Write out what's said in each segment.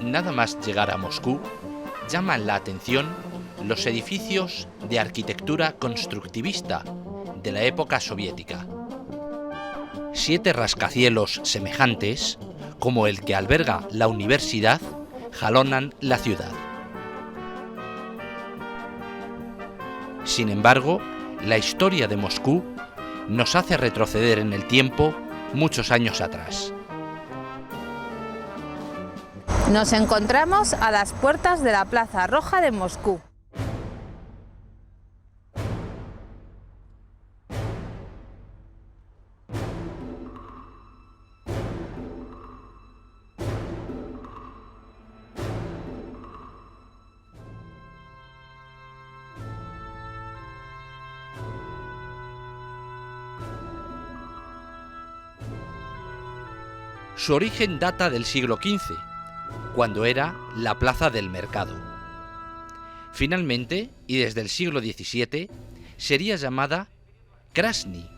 Nada más llegar a Moscú, llaman la atención los edificios de arquitectura constructivista de la época soviética. 7 rascacielos semejantes, como el que alberga la universidad, jalonan la ciudad. Sin embargo, la historia de Moscú nos hace retroceder en el tiempo muchos años atrás. Nos encontramos a las puertas de la Plaza Roja de Moscú. Su origen data del siglo XV, cuando era la Plaza del Mercado. Finalmente, y desde el siglo XVII, sería llamada Krasny,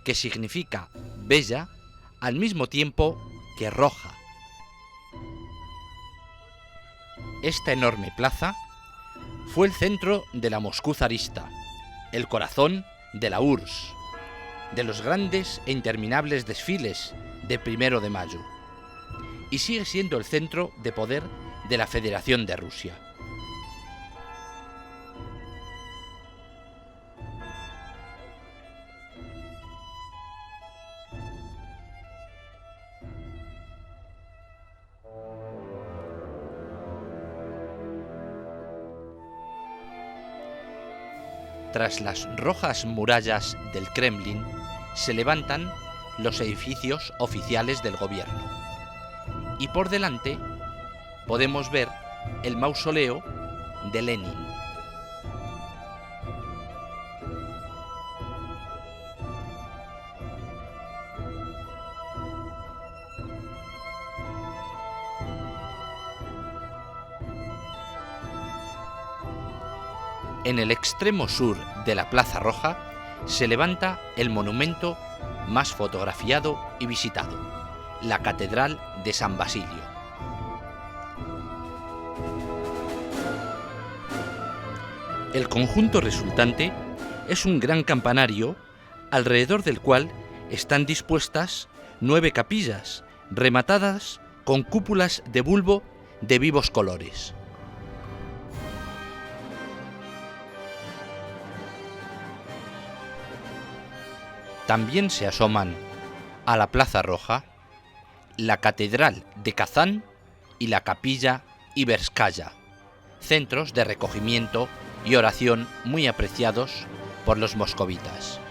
que significa bella al mismo tiempo que roja. Esta enorme plaza fue el centro de la Moscú zarista, el corazón de la URSS, de los grandes e interminables desfiles de 1 de mayo, y sigue siendo el centro de poder de la Federación de Rusia. Tras las rojas murallas del Kremlin se levantan los edificios oficiales del gobierno, y por delante podemos ver el mausoleo de Lenin. En el extremo sur de la Plaza Roja se levanta el monumento más fotografiado y visitado, la Catedral de San Basilio. El conjunto resultante es un gran campanario alrededor del cual están dispuestas 9 capillas rematadas con cúpulas de bulbo de vivos colores. También se asoman a la Plaza Roja la Catedral de Kazán y la Capilla Iverskaya, centros de recogimiento y oración muy apreciados por los moscovitas.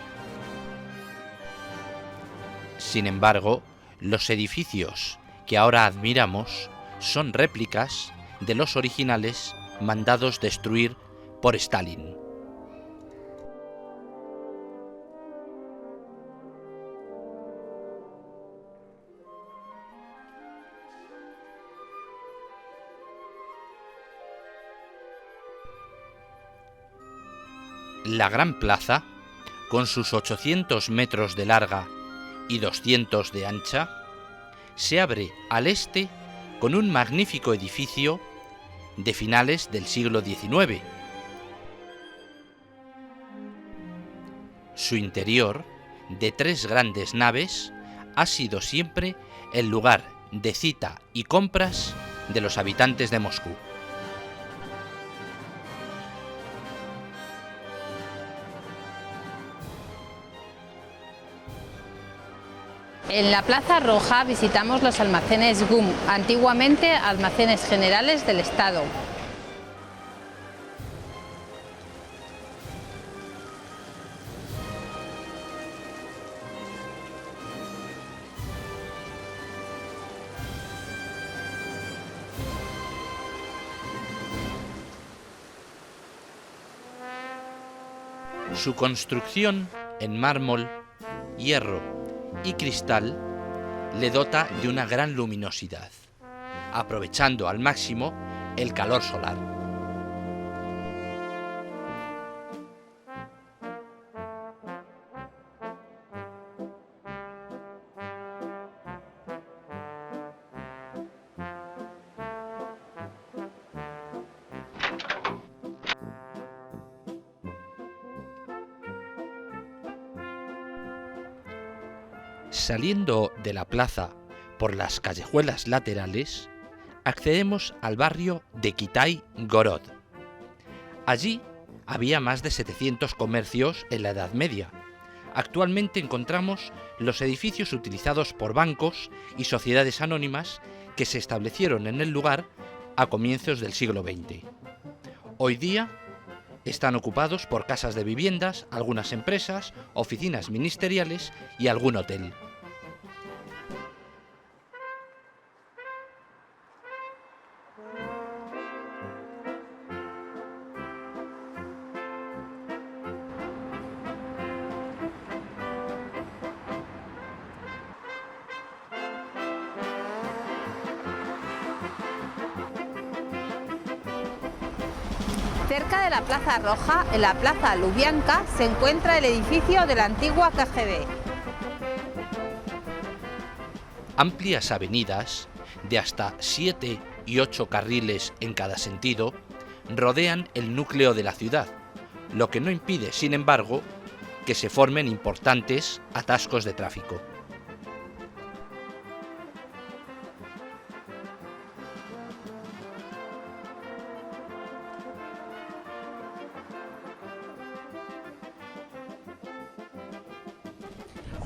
Sin embargo, los edificios que ahora admiramos son réplicas de los originales mandados destruir por Stalin. La gran plaza, con sus 800 metros de larga y 200 de ancha, se abre al este con un magnífico edificio de finales del siglo XIX. Su interior, de 3 grandes naves, ha sido siempre el lugar de cita y compras de los habitantes de Moscú. En la Plaza Roja visitamos los almacenes GUM, antiguamente almacenes generales del Estado. Su construcción en mármol, hierro y cristal le dota de una gran luminosidad, aprovechando al máximo el calor solar. Saliendo de la plaza por las callejuelas laterales, accedemos al barrio de Kitai-Gorod. Allí había más de 700 comercios en la Edad Media. Actualmente encontramos los edificios utilizados por bancos y sociedades anónimas que se establecieron en el lugar a comienzos del siglo XX. Hoy día están ocupados por casas de viviendas, algunas empresas, oficinas ministeriales y algún hotel. Cerca de la Plaza Roja, en la Plaza Lubianka, se encuentra el edificio de la antigua KGB. Amplias avenidas, de hasta 7 y 8 carriles en cada sentido, rodean el núcleo de la ciudad, lo que no impide, sin embargo, que se formen importantes atascos de tráfico.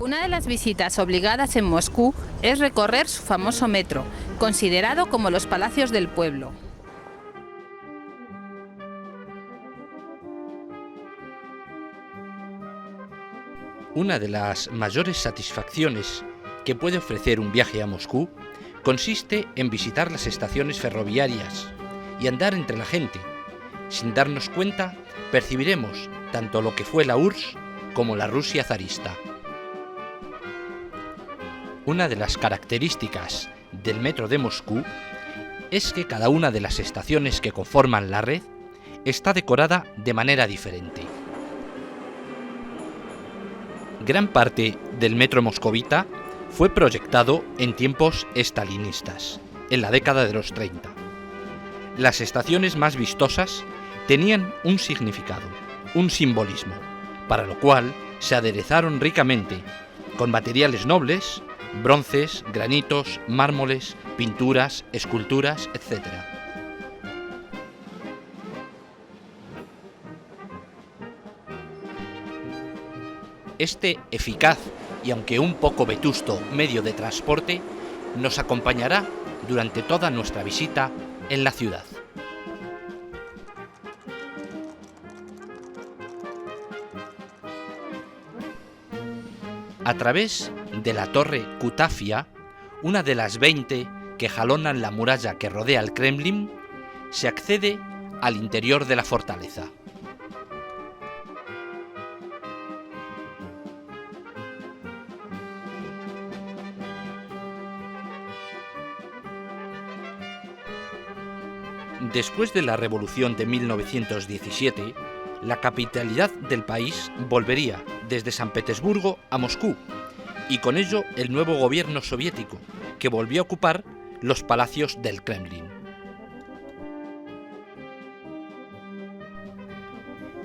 Una de las visitas obligadas en Moscú es recorrer su famoso metro, considerado como los palacios del pueblo. Una de las mayores satisfacciones que puede ofrecer un viaje a Moscú consiste en visitar las estaciones ferroviarias y andar entre la gente. Sin darnos cuenta, percibiremos tanto lo que fue la URSS como la Rusia zarista. Una de las características del metro de Moscú es que cada una de las estaciones que conforman la red está decorada de manera diferente. Gran parte del metro moscovita fue proyectado en tiempos estalinistas, en la década de los 30. Las estaciones más vistosas tenían un significado, un simbolismo, para lo cual se aderezaron ricamente con materiales nobles, bronces, granitos, mármoles, pinturas, esculturas, etc. Este eficaz y aunque un poco vetusto medio de transporte nos acompañará durante toda nuestra visita en la ciudad. A través de la torre Kutafia, una de las 20 que jalonan la muralla que rodea el Kremlin, se accede al interior de la fortaleza. Después de la revolución de 1917, la capitalidad del país volvería desde San Petersburgo a Moscú, y con ello el nuevo gobierno soviético, que volvió a ocupar los palacios del Kremlin.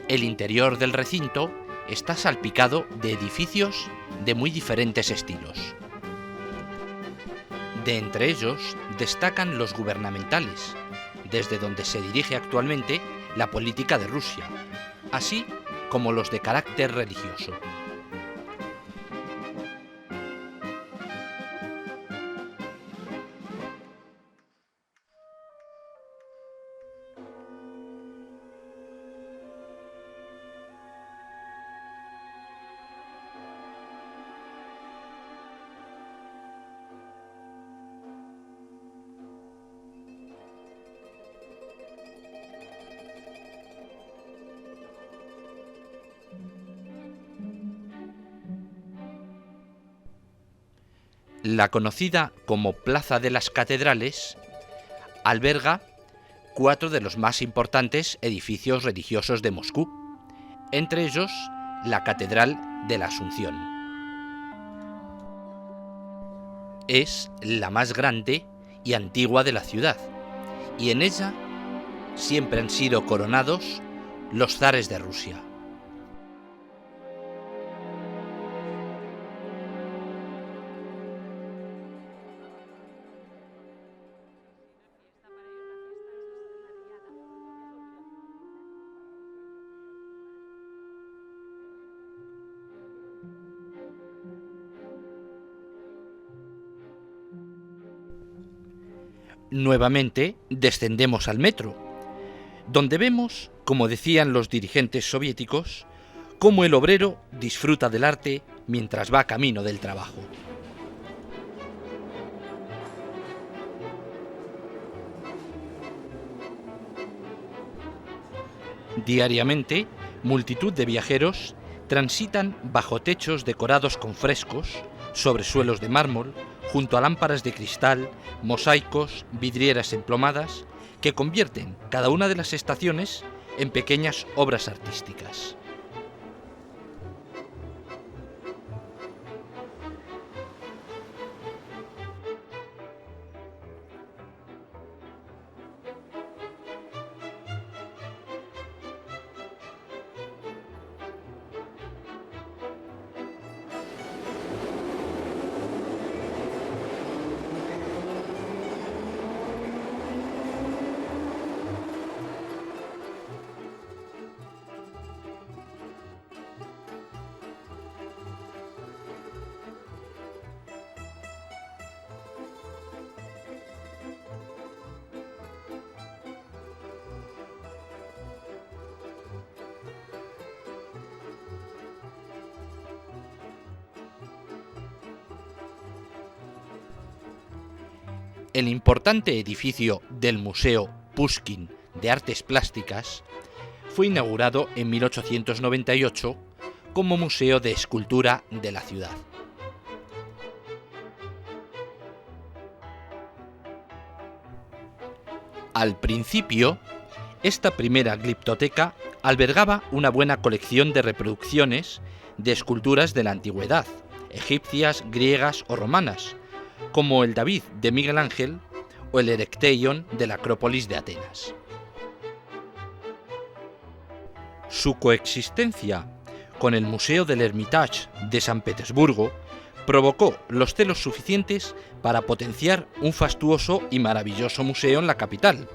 El interior del recinto está salpicado de edificios de muy diferentes estilos. De entre ellos destacan los gubernamentales, desde donde se dirige actualmente la política de Rusia, así como los de carácter religioso. La conocida como Plaza de las Catedrales alberga 4 de los más importantes edificios religiosos de Moscú, entre ellos la Catedral de la Asunción. Es la más grande y antigua de la ciudad, y en ella siempre han sido coronados los zares de Rusia. nuevamente descendemos al metro, donde vemos, como decían los dirigentes soviéticos, cómo el obrero disfruta del arte mientras va camino del trabajo. Diariamente, multitud de viajeros transitan bajo techos decorados con frescos, sobre suelos de mármol, junto a lámparas de cristal, mosaicos, vidrieras emplomadas, que convierten cada una de las estaciones en pequeñas obras artísticas. El importante edificio del Museo Pushkin de Artes Plásticas fue inaugurado en 1898 como museo de escultura de la ciudad. Al principio, esta primera gliptoteca albergaba una buena colección de reproducciones de esculturas de la antigüedad, egipcias, griegas o romanas, como el David de Miguel Ángel o el Erecteion de la Acrópolis de Atenas. Su coexistencia con el Museo del Hermitage de San Petersburgo provocó los celos suficientes para potenciar un fastuoso y maravilloso museo en la capital.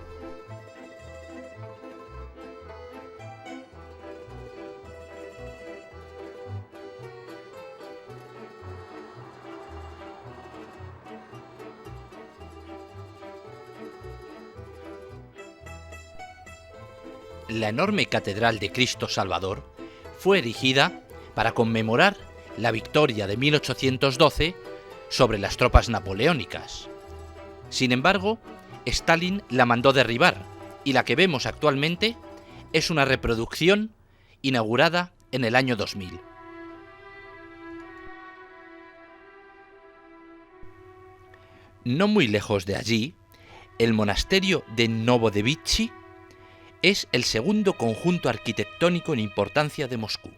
La enorme Catedral de Cristo Salvador fue erigida para conmemorar la victoria de 1812 sobre las tropas napoleónicas. Sin embargo, Stalin la mandó derribar y la que vemos actualmente es una reproducción inaugurada en el año 2000. No muy lejos de allí, el monasterio de Novodevichy es el segundo conjunto arquitectónico en importancia de Moscú.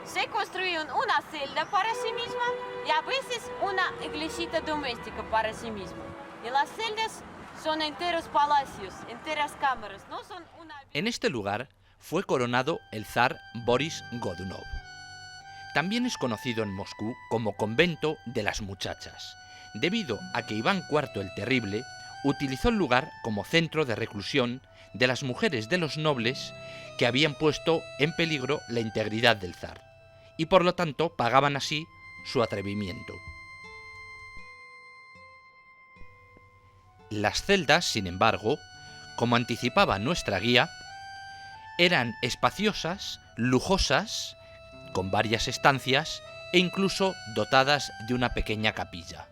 Se construyeron una celda para sí misma y a veces una iglesita doméstica para sí misma. Y las celdas son enteros palacios, enteras cámaras, no son una... En este lugar fue coronado el zar Boris Godunov. También es conocido en Moscú como Convento de las Muchachas, debido a que Iván IV el Terrible utilizó el lugar como centro de reclusión de las mujeres de los nobles que habían puesto en peligro la integridad del zar, y por lo tanto pagaban así su atrevimiento. Las celdas, sin embargo, como anticipaba nuestra guía, eran espaciosas, lujosas, con varias estancias e incluso dotadas de una pequeña capilla.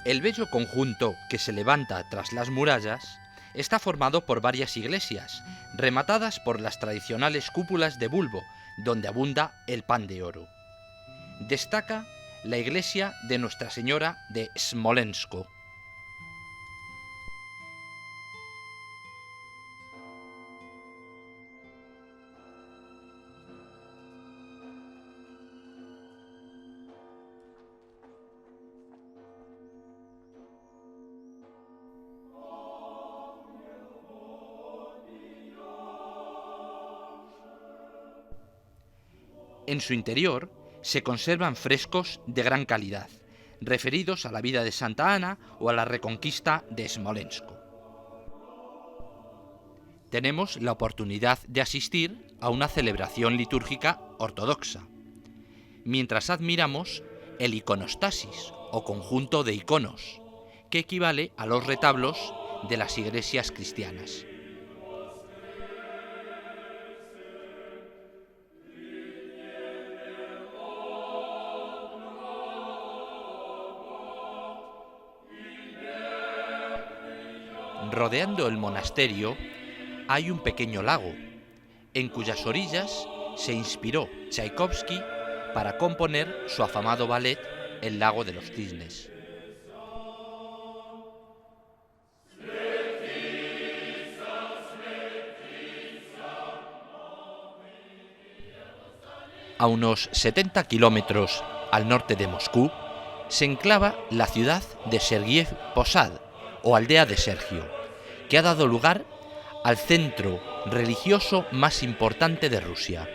El bello conjunto que se levanta tras las murallas está formado por varias iglesias, rematadas por las tradicionales cúpulas de bulbo, donde abunda el pan de oro. Destaca la iglesia de Nuestra Señora de Smolensk. En su interior se conservan frescos de gran calidad, referidos a la vida de Santa Ana o a la reconquista de Smolensk. Tenemos la oportunidad de asistir a una celebración litúrgica ortodoxa, mientras admiramos el iconostasis o conjunto de iconos, que equivale a los retablos de las iglesias cristianas. Rodeando el monasterio hay un pequeño lago, en cuyas orillas se inspiró Tchaikovsky para componer su afamado ballet El lago de los cisnes. A unos 70 kilómetros al norte de Moscú se enclava la ciudad de Sergiev Posad, o aldea de Sergio, que ha dado lugar al centro religioso más importante de Rusia.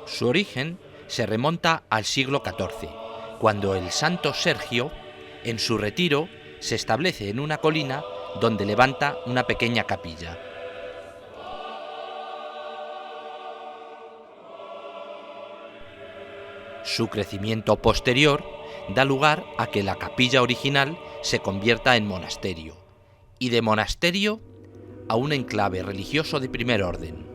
Su origen se remonta al siglo XIV, cuando el santo Sergio, en su retiro, se establece en una colina donde levanta una pequeña capilla. Su crecimiento posterior da lugar a que la capilla original se convierta en monasterio, y de monasterio a un enclave religioso de primer orden.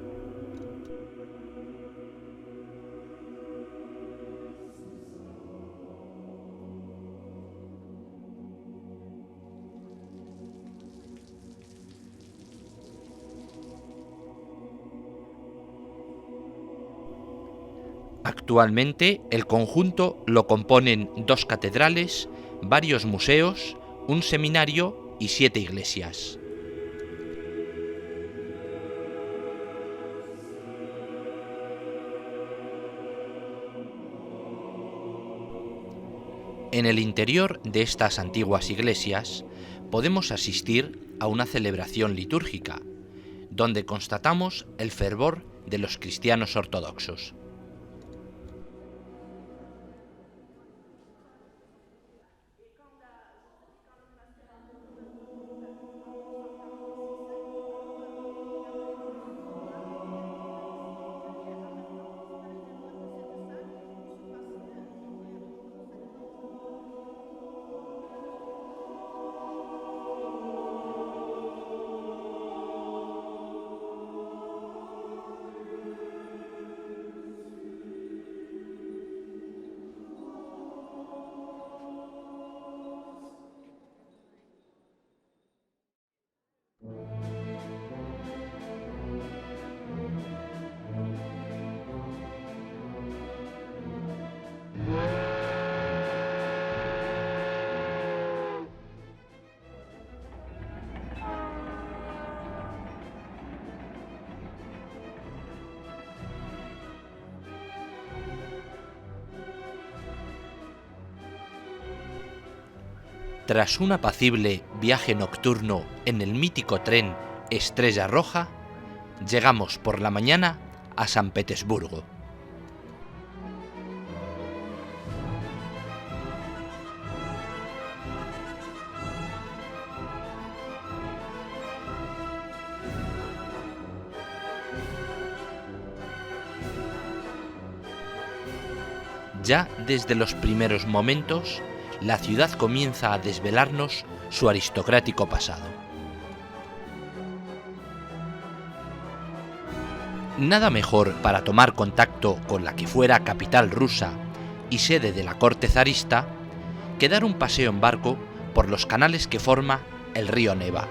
Actualmente el conjunto lo componen 2 catedrales, varios museos, un seminario y 7 iglesias. En el interior de estas antiguas iglesias podemos asistir a una celebración litúrgica, donde constatamos el fervor de los cristianos ortodoxos. Tras un apacible viaje nocturno en el mítico tren Estrella Roja, llegamos por la mañana a San Petersburgo. Ya desde los primeros momentos, la ciudad comienza a desvelarnos su aristocrático pasado. Nada mejor para tomar contacto con la que fuera capital rusa y sede de la corte zarista que dar un paseo en barco por los canales que forma el río Neva.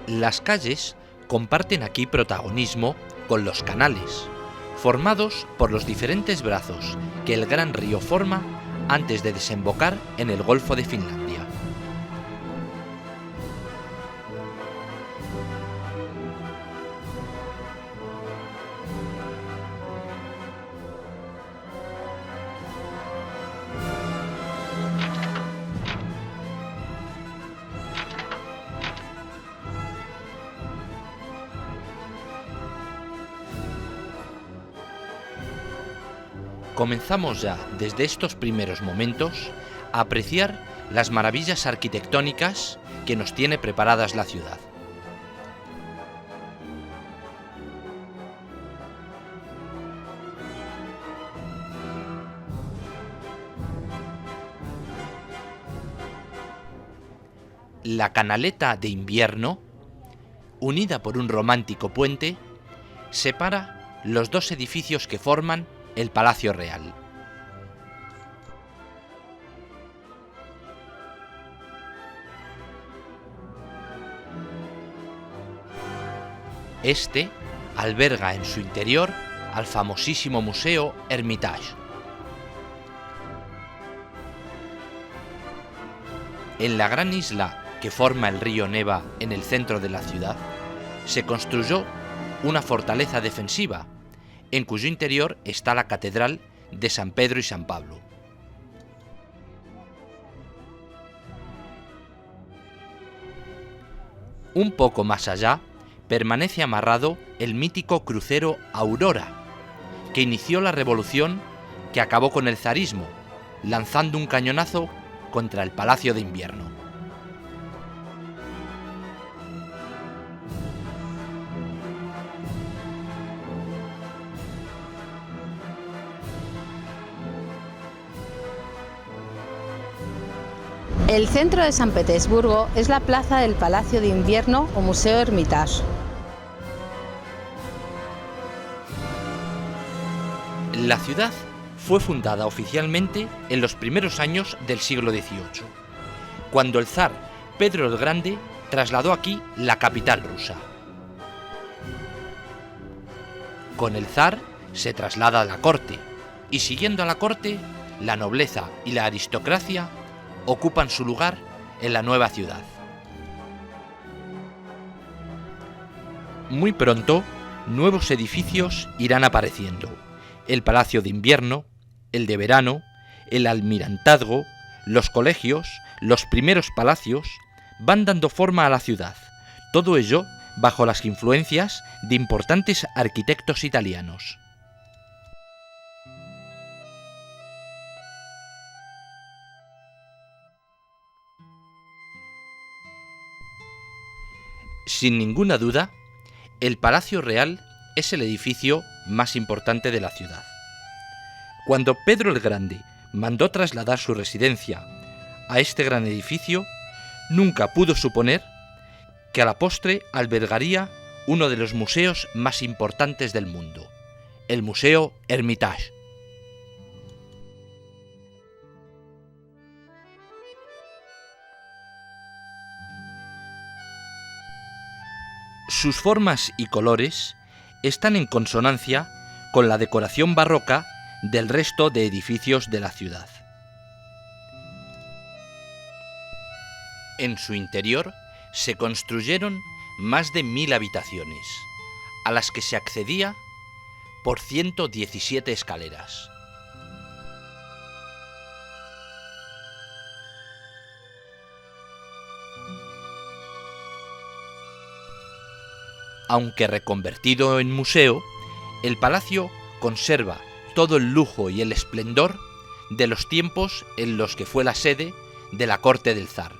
Las calles comparten aquí protagonismo con los canales, formados por los diferentes brazos que el gran río forma antes de desembocar en el Golfo de Finlandia. comenzamos ya desde estos primeros momentos a apreciar las maravillas arquitectónicas que nos tiene preparadas la ciudad. La canaleta de invierno, unida por un romántico puente, separa los dos edificios que forman el Palacio Real. Este alberga en su interior al famosísimo Museo Hermitage. En la gran isla que forma el río Neva en el centro de la ciudad, se construyó una fortaleza defensiva, en cuyo interior está la Catedral de San Pedro y San Pablo. Un poco más allá, permanece amarrado el mítico crucero Aurora, que inició la revolución que acabó con el zarismo, lanzando un cañonazo contra el Palacio de Invierno. El centro de San Petersburgo es la plaza del Palacio de Invierno o Museo Hermitage. La ciudad fue fundada oficialmente en los primeros años del siglo XVIII, cuando el zar Pedro el Grande trasladó aquí la capital rusa. Con el zar se traslada a la corte, y siguiendo a la corte, la nobleza y la aristocracia ocupan su lugar en la nueva ciudad. Muy pronto, nuevos edificios irán apareciendo: el Palacio de Invierno, el de Verano, el Almirantazgo, los colegios, los primeros palacios, van dando forma a la ciudad, todo ello bajo las influencias de importantes arquitectos italianos. Sin ninguna duda, el Palacio Real es el edificio más importante de la ciudad. Cuando Pedro el Grande mandó trasladar su residencia a este gran edificio, nunca pudo suponer que a la postre albergaría uno de los museos más importantes del mundo, el Museo Hermitage. Sus formas y colores están en consonancia con la decoración barroca del resto de edificios de la ciudad. En su interior se construyeron más de 1000 habitaciones, a las que se accedía por 117 escaleras. Aunque reconvertido en museo, el palacio conserva todo el lujo y el esplendor de los tiempos en los que fue la sede de la corte del zar.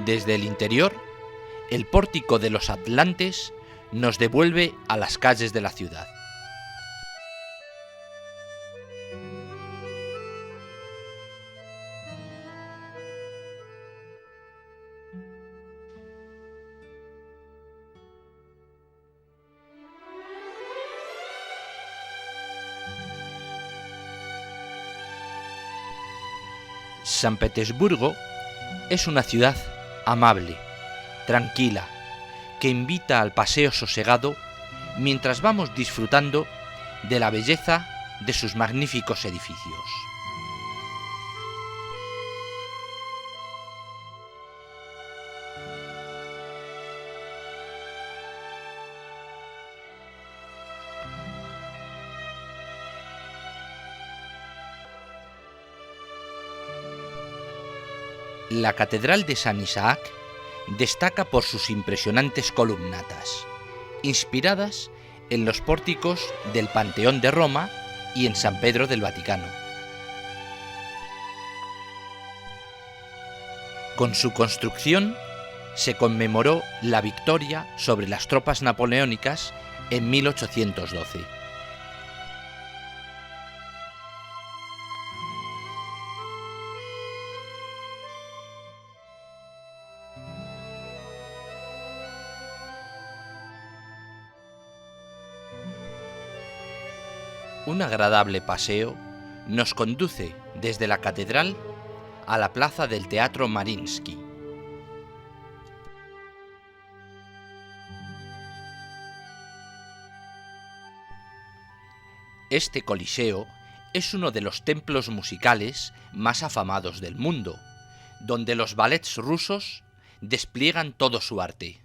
Desde el interior, el pórtico de los Atlantes nos devuelve a las calles de la ciudad. San Petersburgo es una ciudad amable, tranquila, que invita al paseo sosegado mientras vamos disfrutando de la belleza de sus magníficos edificios. La Catedral de San Isaac destaca por sus impresionantes columnatas, inspiradas en los pórticos del Panteón de Roma y en San Pedro del Vaticano. Con su construcción se conmemoró la victoria sobre las tropas napoleónicas en 1812. Un agradable paseo nos conduce desde la catedral a la plaza del Teatro Mariinsky. Este coliseo es uno de los templos musicales más afamados del mundo, donde los ballets rusos despliegan todo su arte.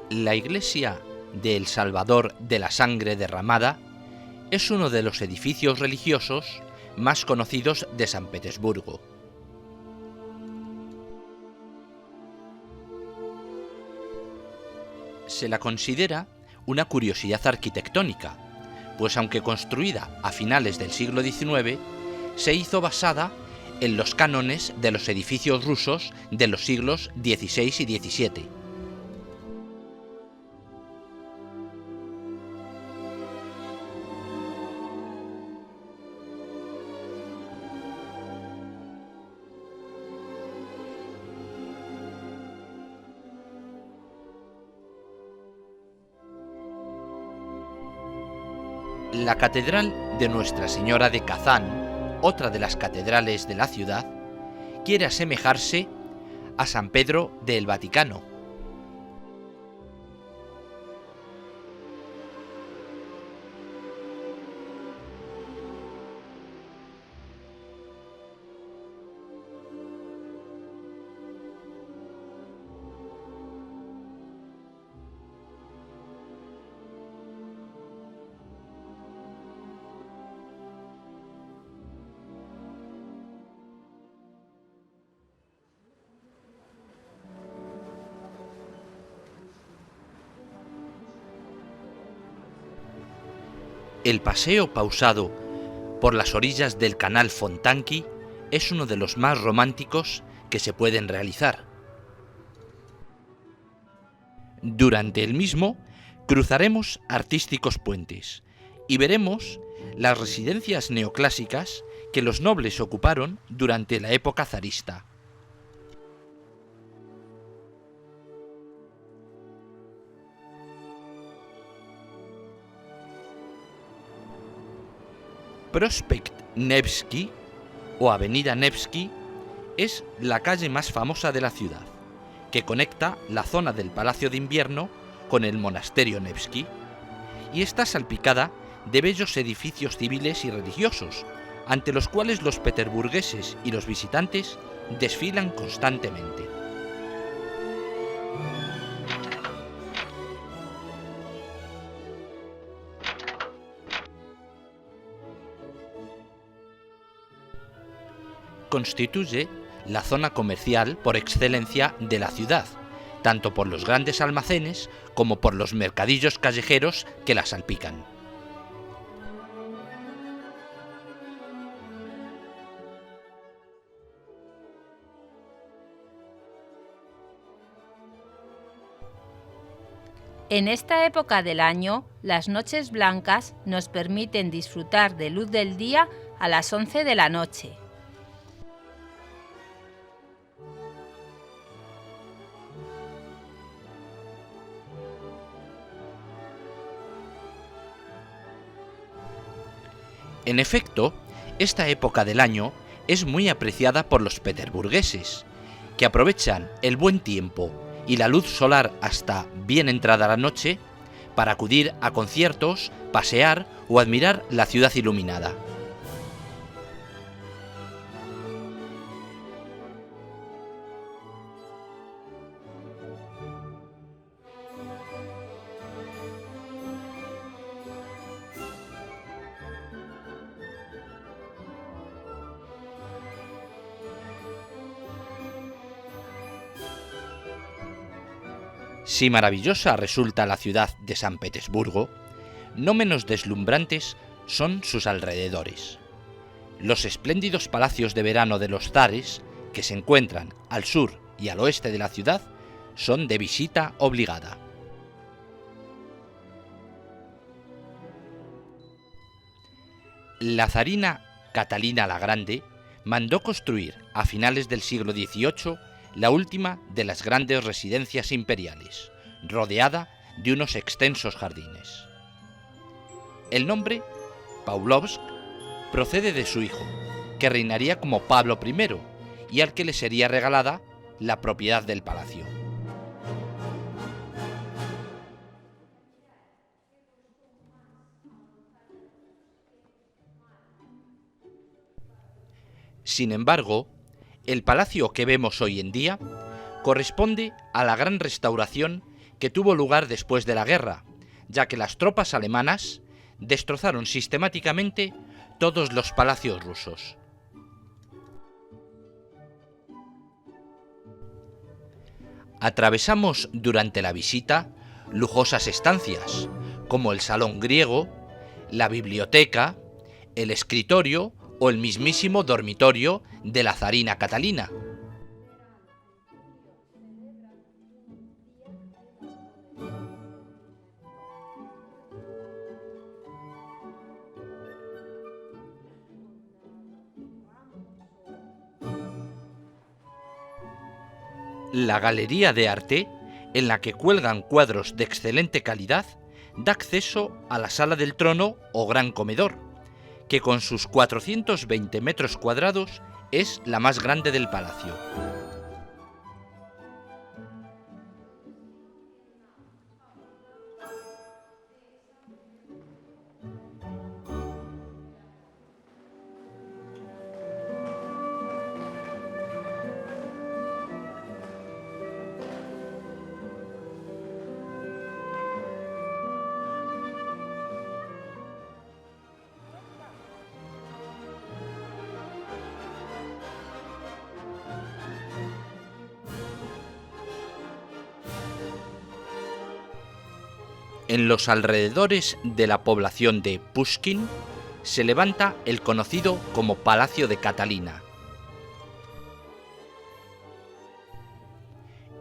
La iglesia de El Salvador de la Sangre Derramada es uno de los edificios religiosos más conocidos de San Petersburgo. Se la considera una curiosidad arquitectónica, pues aunque construida a finales del siglo XIX, se hizo basada en los cánones de los edificios rusos de los siglos XVI y XVII. La Catedral de Nuestra Señora de Kazán, otra de las catedrales de la ciudad, quiere asemejarse a San Pedro del Vaticano. El paseo pausado por las orillas del canal Fontanki es uno de los más románticos que se pueden realizar. Durante el mismo cruzaremos artísticos puentes y veremos las residencias neoclásicas que los nobles ocuparon durante la época zarista. Prospekt Nevsky, o Avenida Nevsky, es la calle más famosa de la ciudad, que conecta la zona del Palacio de Invierno con el Monasterio Nevsky, y está salpicada de bellos edificios civiles y religiosos, ante los cuales los peterburgueses y los visitantes desfilan constantemente. constituye la zona comercial por excelencia de la ciudad, tanto por los grandes almacenes como por los mercadillos callejeros que la salpican. En esta época del año, las noches blancas nos permiten disfrutar de luz del día a las 11 de la noche. En efecto, esta época del año es muy apreciada por los peterburgueses, que aprovechan el buen tiempo y la luz solar hasta bien entrada la noche para acudir a conciertos, pasear o admirar la ciudad iluminada. Si maravillosa resulta la ciudad de San Petersburgo, no menos deslumbrantes son sus alrededores. Los espléndidos palacios de verano de los zares, que se encuentran al sur y al oeste de la ciudad, son de visita obligada. La zarina Catalina la Grande mandó construir a finales del siglo XVIII la última de las grandes residencias imperiales, rodeada de unos extensos jardines. El nombre, Pavlovsk, procede de su hijo, que reinaría como Pablo I y al que le sería regalada la propiedad del palacio. Sin embargo, el palacio que vemos hoy en día corresponde a la gran restauración que tuvo lugar después de la guerra, ya que las tropas alemanas destrozaron sistemáticamente todos los palacios rusos. Atravesamos durante la visita lujosas estancias, como el salón griego, la biblioteca, el escritorio o el mismísimo dormitorio de la zarina Catalina. La galería de arte, en la que cuelgan cuadros de excelente calidad, da acceso a la sala del trono o gran comedor, que con sus 420 metros cuadrados es la más grande del palacio. En los alrededores de la población de Pushkin se levanta el conocido como Palacio de Catalina.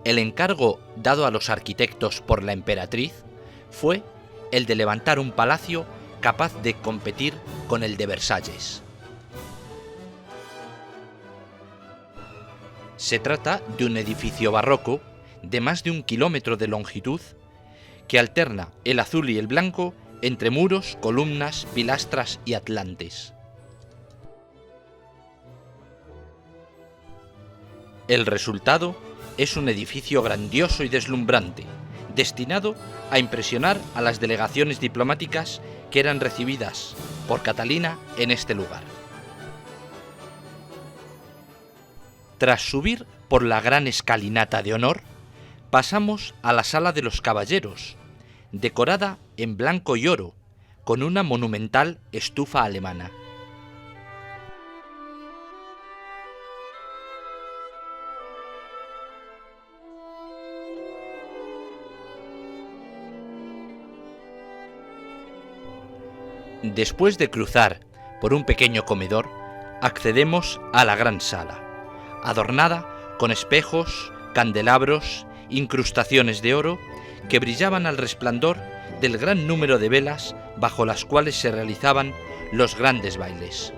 El encargo dado a los arquitectos por la emperatriz fue el de levantar un palacio capaz de competir con el de Versalles. Se trata de un edificio barroco de más de 1 kilómetro de longitud que alterna el azul y el blanco entre muros, columnas, pilastras y atlantes. El resultado es un edificio grandioso y deslumbrante, destinado a impresionar a las delegaciones diplomáticas que eran recibidas por Catalina en este lugar. Tras subir por la gran escalinata de honor, pasamos a la sala de los caballeros, decorada en blanco y oro, con una monumental estufa alemana. Después de cruzar por un pequeño comedor, accedemos a la gran sala, adornada con espejos, candelabros, incrustaciones de oro que brillaban al resplandor del gran número de velas bajo las cuales se realizaban los grandes bailes.